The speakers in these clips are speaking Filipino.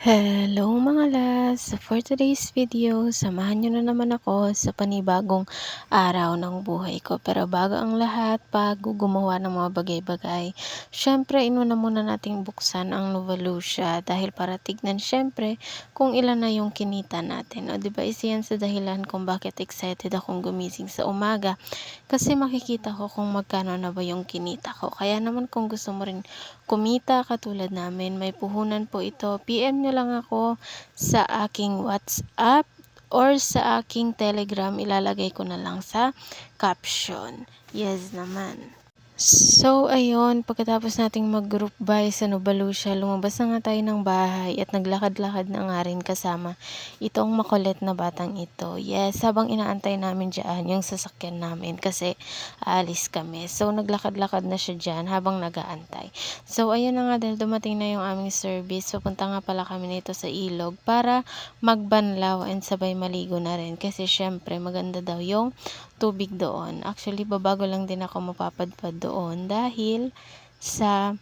Hello mga loves! For today's video, samahan nyo na naman ako sa panibagong araw ng buhay ko. Pero bago ang lahat, bago gumawa ng mga bagay-bagay, syempre inuna muna nating buksan ang Novalucia dahil para tignan syempre kung ilan na yung kinita natin. O diba isa yan sa dahilan kung bakit excited akong gumising sa umaga kasi makikita ko kung magkano na ba yung kinita ko. Kaya naman kung gusto mo rin kumita katulad namin, may puhunan po ito. PM nyo lang ako sa aking WhatsApp or sa aking Telegram. Ilalagay ko na lang sa caption. Yes naman. So, ayun, pagkatapos nating mag-group buy sa Novalucia, lumabas na nga tayo ng bahay at naglakad-lakad na nga rin kasama itong makulit na batang ito. Yes, habang inaantay namin dyan yung sasakyan namin kasi aalis kami. So, naglakad-lakad na siya dyan habang nagaantay. So, ayun na nga dahil dumating na yung aming service. Papunta nga pala kami nito sa ilog para magbanlaw and sabay maligo na rin. Kasi syempre maganda daw yung tubig doon. Actually, babago lang din ako mapapadpad doon dahil sa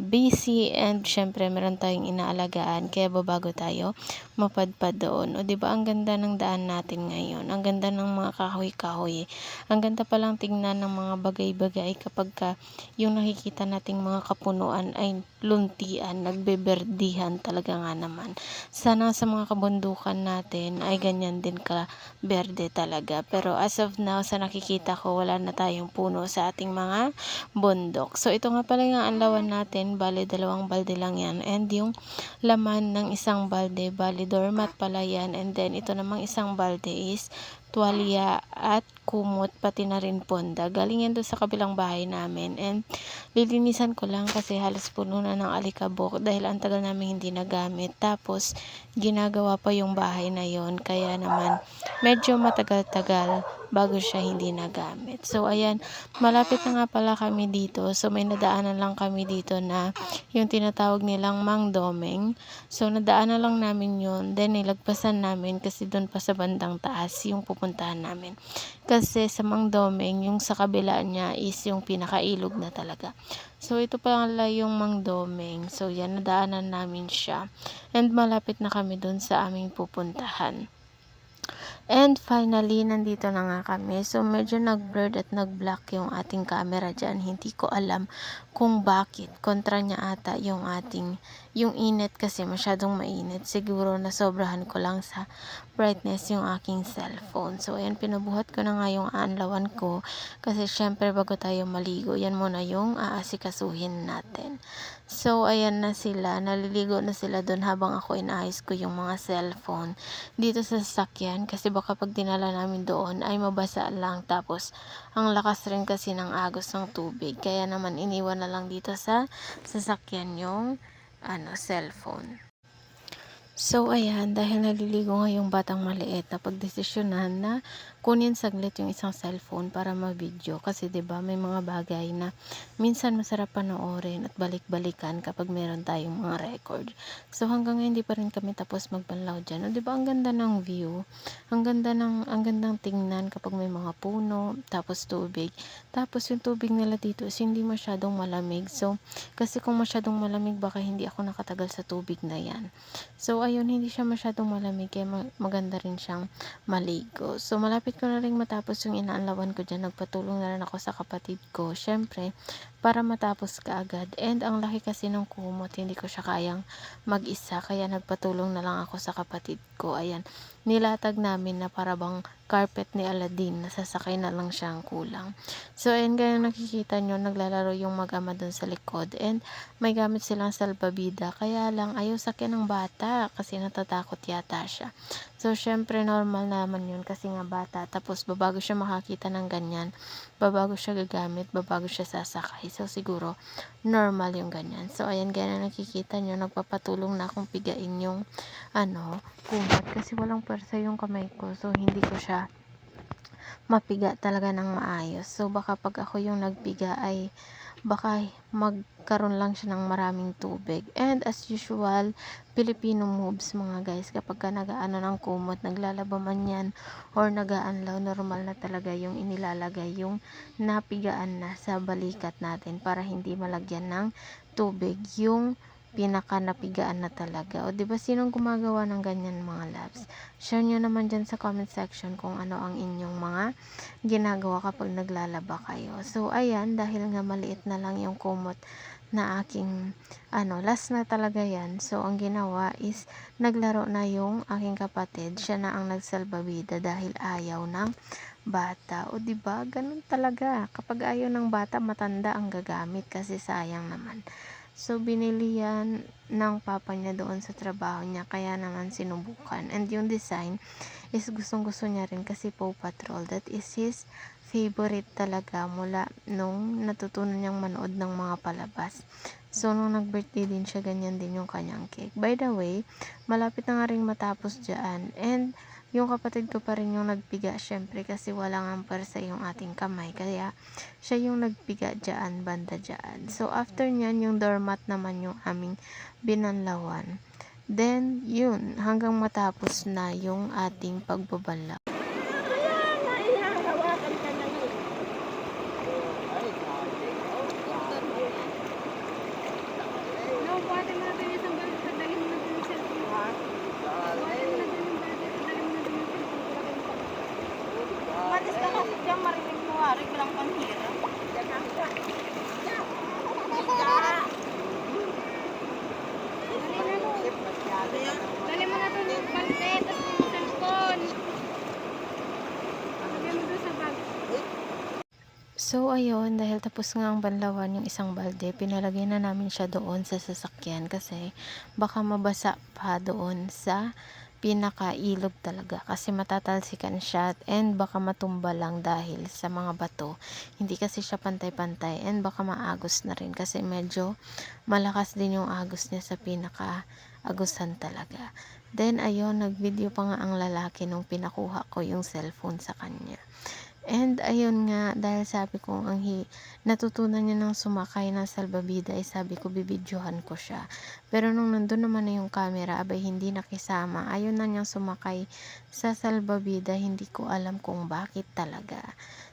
busy and syempre meron tayong inaalagaan kaya babago tayo mapadpad doon. O di ba ang ganda ng daan natin ngayon? Ang ganda ng mga kahoy-kahoy. Ang ganda palang tingnan ng mga bagay-bagay kapag yung nakikita nating mga kapunuan ay luntian, nagbeberdihan talaga nga naman. Sana sa mga kabundukan natin ay ganyan din ka berde talaga. Pero as of now, sa nakikita ko, wala na tayong puno sa ating mga bundok. So, ito nga pala yung anlawan natin. Bale, 2 balde lang yan. And yung laman ng isang balde, bale, doormat pala yan. And then, ito namang isang balde is tuwalya at kumot, pati na rin ponda. Galing yan doon sa kabilang bahay namin. And lilinisan ko lang kasi halos puno na ng alikabok dahil ang tagal namin hindi nagamit. Tapos, ginagawa pa yung bahay na yon. Kaya naman, medyo matagal-tagal bago siya hindi nagamit. So, ayan, malapit na nga pala kami dito. So, may nadaanan lang kami dito na yung tinatawag nilang Mang Domeng. So, nadaanan lang namin yun. Then, nilagpasan namin kasi doon pa sa bandang taas yung pupuntahan namin. Kasi sa Mang Domeng, yung sa kabila niya is yung pinakailog na talaga. So, ito pala yung Mang Domeng. So, yan, nadaanan namin siya. And malapit na kami doon sa aming pupuntahan. And finally, nandito na nga kami. So, medyo nag-blurred at nag-black yung ating camera dyan. Hindi ko alam kung bakit. Kontra niya ata yung init kasi masyadong mainit. Siguro nasobrahan ko lang sa brightness yung aking cellphone. So, ayan, pinubuhat ko na nga yung anlawan ko. Kasi, syempre, bago tayo maligo, yan muna yung aasikasuhin natin. So, ayan na sila. Naliligo na sila doon habang ako inaayos ko yung mga cellphone dito sa sasakyan. Kasi baka pag dinala namin doon ay mabasa lang. Tapos, ang lakas rin kasi ng agos ng tubig. Kaya naman iniwan na lang dito sa sasakyan yung cellphone. So, ayan, dahil naliligo nga yung batang maliit, napagdesisyonan na kunin saglit yung isang cellphone para ma-video. Kasi 'di ba may mga bagay na minsan masarap panoorin at balik-balikan kapag meron tayong mga record. So, hanggang ngayon hindi pa rin kami tapos magbanlaw dyan. O, 'di ba ang ganda ng view? Ang gandang tingnan kapag may mga puno, tapos tubig. Tapos yung tubig nila dito is hindi masyadong malamig. So, kasi kung masyadong malamig, baka hindi ako nakatagal sa tubig na yan. So, ayun, hindi siya masyadong malamig kaya maganda rin siyang maligo. So, malapit ko na rin matapos yung inaanlawan ko dyan. Nagpatulong na rin ako sa kapatid ko. Syempre, para matapos ka agad. And ang laki kasi ng kumot, hindi ko siya kayang mag-isa. Kaya nagpatulong na lang ako sa kapatid ko. Ayan, nilatag namin na para bang carpet ni Aladdin. Nasasakay na lang siyang kulang. So, ayan, gaya nakikita nyo, naglalaro yung mag-ama dun sa likod. And may gamit silang salbabida. Kaya lang, ayaw sakyan ng bata kasi natatakot yata siya. So, syempre, normal naman yun kasi nga bata. Tapos, babago siya makakita ng ganyan, babago siya gagamit, babago siya sasakay. So, siguro, normal yung ganyan. So, ayan, gaya na nakikita nyo, nagpapatulong na akong pigain yung, kumot. Kasi walang pwersa yung kamay ko. So, hindi ko siya mapiga talaga ng maayos. So, baka pag ako yung nagpiga ay baka magkaroon lang siya ng maraming tubig. And as usual, Filipino moves mga guys, kapag ka nagaano ng kumot, naglalaba man yan or nagaanlaw, normal na talaga yung inilalagay yung napigaan na sa balikat natin para hindi malagyan ng tubig yung pinaka-napigaan na talaga. O 'di ba sinong gumagawa ng ganyan mga loves? Share niyo naman diyan sa comment section kung ano ang inyong mga ginagawa kapag naglalaba kayo. So ayan, dahil nga maliit na lang yung kumot na aking last na talaga yan. So ang ginawa is naglaro na yung aking kapatid. Siya na ang nagsalbabida dahil ayaw ng bata. O 'di ba? Ganun talaga. Kapag ayaw ng bata, matanda ang gagamit kasi sayang naman. So binili yan ng papa niya doon sa trabaho niya, kaya naman sinubukan. And yung design is gustong-gusto niya rin kasi Paw Patrol. That is his favorite talaga mula nung natutunan niyang manood ng mga palabas. So, nung nag-birthday din siya, ganyan din yung kanyang cake. By the way, malapit na nga rin matapos dyan. And, yung kapatid ko pa rin yung nagpiga, syempre, kasi wala nga pwersa yung ating kamay. Kaya, siya yung nagpiga dyan, banda dyan. So, after nyan, yung doormat naman yung aming binanlawan. Then, yun, hanggang matapos na yung ating pagbabanlaw. Matis ka kasi dyan, marinig mo nga, bilang panghira. Dali mo na ito ng balte, tapos yung cellphone. Lagyan mo doon sa bag. So, ayun, dahil tapos nga ang banlawan yung isang balde, pinalagay na namin siya doon sa sasakyan kasi baka mabasa pa doon sa pinakailog talaga kasi matatalsikan siya and baka matumba lang dahil sa mga bato. Hindi kasi siya pantay-pantay and baka maagos na rin kasi medyo malakas din yung agos niya sa pinaka-agusan talaga. Then, ayun, nag-video pa nga ang lalaki nung pinakuha ko yung cellphone sa kanya. And ayun nga, dahil sabi ko natutunan niya ng sumakay ng salbabida, ay sabi ko bibidyohan ko siya. Pero nung nandun naman na yung camera, abay hindi nakisama. Ayun na niyang sumakay sa salbabida, hindi ko alam kung bakit talaga.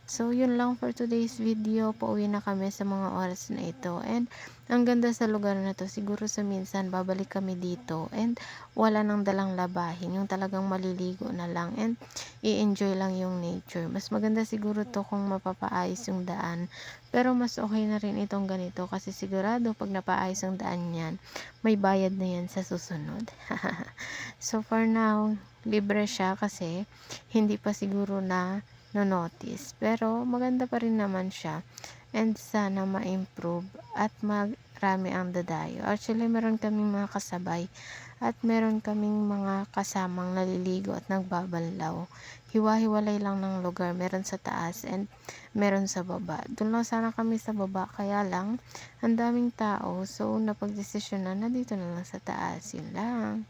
So yun lang for today's video. Pauwi na kami sa mga oras na ito. And ang ganda sa lugar na to. Siguro sa minsan babalik kami dito. And wala nang dalang labahin. Yung talagang maliligo na lang. And i-enjoy lang yung nature. Mas maganda siguro to kung mapapaayos yung daan. Pero mas okay na rin itong ganito kasi sigurado pag napaayos ang daan yan, may bayad na yan sa susunod. So for now, libre siya kasi hindi pa siguro na no-notice. Pero maganda pa rin naman siya. And sana ma-improve at marami ang dadayo. Actually, meron kaming mga kasabay at meron kaming mga kasamang naliligo at nagbabanlaw. Hiwa-hiwalay lang ng lugar. Meron sa taas and meron sa baba. Doon lang sana kami sa baba. Kaya lang, ang daming tao. So, napagdesisyonan na dito na lang sa taas. Yun lang.